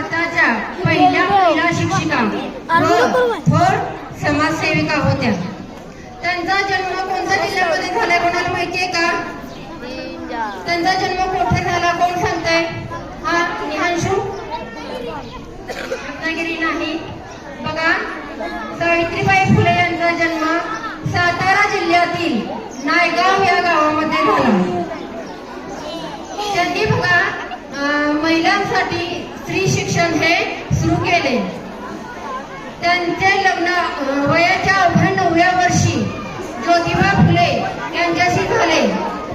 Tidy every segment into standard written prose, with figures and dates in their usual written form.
भारताच्या पहिल्या महिला शिक्षिका व थोर समाजसेविका होत्या. त्यांचा जन्म कोणत्या जिल्ह्यामध्ये झाला कोणाला माहितीये का? त्यांचा जन्म कुठे झाला कोण सांगताय? हा निहांशू? रत्नागिरी नाही. बघा, सावित्रीबाई फुले यांचा जन्म सातारा जिल्ह्यातील नायगाव या गावामध्ये झाला. त्यांनी बघा महिलांसाठी स्त्री शिक्षण हे सुरू केले. त्यांचे लग्न वयाच्या 9व्या वर्षी ज्योतिबा फुले यांच्याशी झाले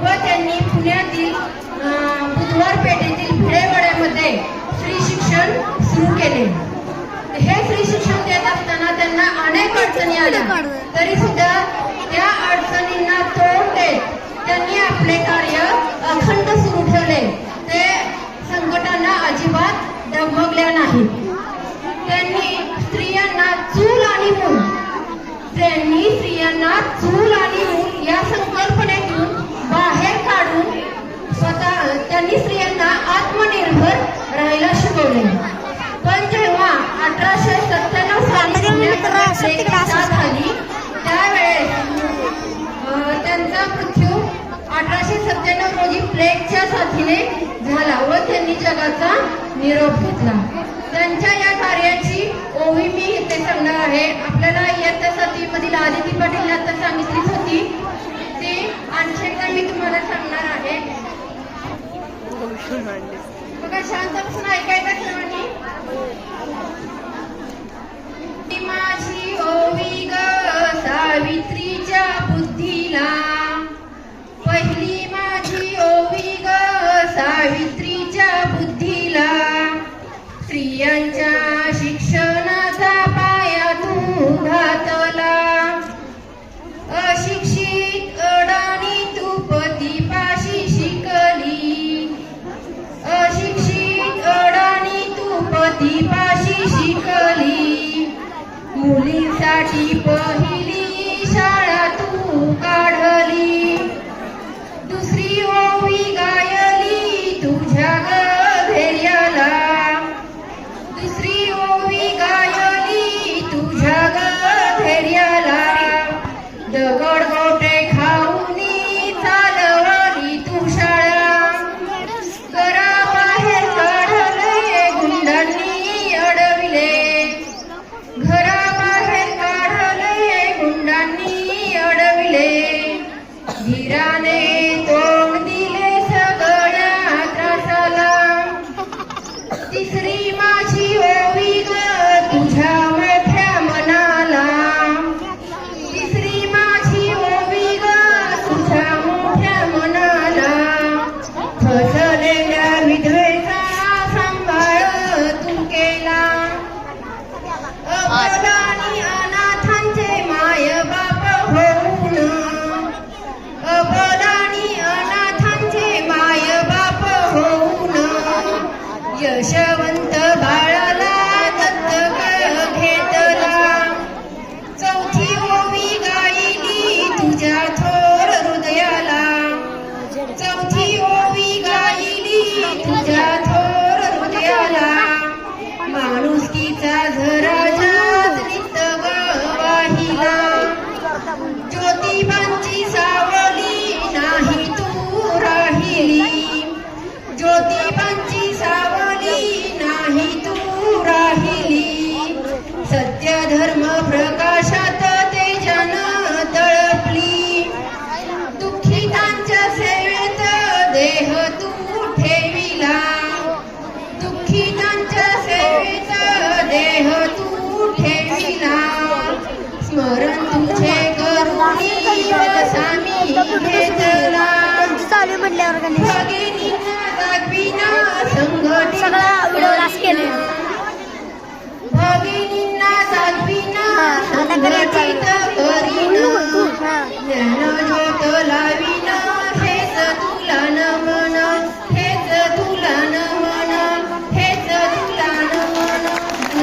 व त्यांनी पुण्यातील बुधवार पेठेतील भिडेवाड्यामध्ये स्त्री शिक्षण सुरू केले. हे स्त्री शिक्षण देत असताना त्यांना अनेक अडचणी आल्या, तरी सुद्धा त्या अडचणींना तोंड देत त्यांनी आपले कार्य अखंड सुरू ठेवले. ते संकटांना अजिबात डगमगल्या नाहीत. त्यांनी स्त्रियांना चूल आणि मूल या संकल्पनेतून बाहेर काढून त्यांनी स्त्रियांना आत्मनिर्भर राहायला शिकवले. पण जेव्हा 1897 साली झाली त्यावेळेस त्यांचा मृत्यू 1897 रोजी प्लेगच्या साथीने झाला व त्यांनी जगाचा निरोप घेतला. त्यांच्या या कार्याची ओवी मी इथे सांगणार आहे. आपल्याला इयत्ता 7वी मधील आदिती पाटील आता सांगितलीच होती, ती आणखी एकदा मी तुम्हाला सांगणार आहे. बघा, शांतपासून ऐकायचं सर्वांनी. माझी ओवी ग सावित्रीच्या बुद्धीला, पहिली माझी ओवी ग सावित्रीच्या बुद्धीला, स्त्रियांच्या शिक्षणाचा पाया तू घातला. अशिक्षित अडाणी तू पतीपाशी शिकली, अशिक्षित अडाणी तू पतीपाशी शिकली. मुलींसाठी पहिली शाळा तू काढली, दुसरी ओवी गायली तुझ्या धैर्याला, दुसरी ओवी गायली तुझ्या धैर्याला. दगड गोटे खाऊनी चालवली तू शाळा, घराबाहेर काढले गुंडांनी अडविले, घराबाहेर काढले गुंडांनी अडविले. धीराने तोंड दिले सगळ्या त्रासाला. तिसरी माझी ओवी ग तुझ्या मोठ्या मनाला, तिसरी माझी ओवी ग तुझ्या मोठ्या मनाला. फसलेल्या विधवेचा सांभाळ तू केला, अबोलानी अनाथांचे माय बाप होऊन, अबोलानी अनाथांचे माय बाप होऊन. यशवंत बाळाला दत्तक घेतला, चौथी ओवी गायली तुझ्या थोर हृदयाला, चौथी ओवी गायली तुझ्या थोर हृदयाला. माणुसकीचा झरा जात वाहिला, ज्योतिबांची सावली नाही तू राहिली, ज्योतिबांची सावली नाही तू राहिली. सत्य धर्म प्रकाशात तेजन तळपली, दुःखितांच्या सेवेत देह तू ठेविला, दुःखितांच्या सेवेत देह तू ठेविला. स्मरण तुझे करुणी सामी घेतला, चालू म्हटल्यावर भगिनींना दाखविना संघटित सगळा व्हिडिओ लास्ट केले.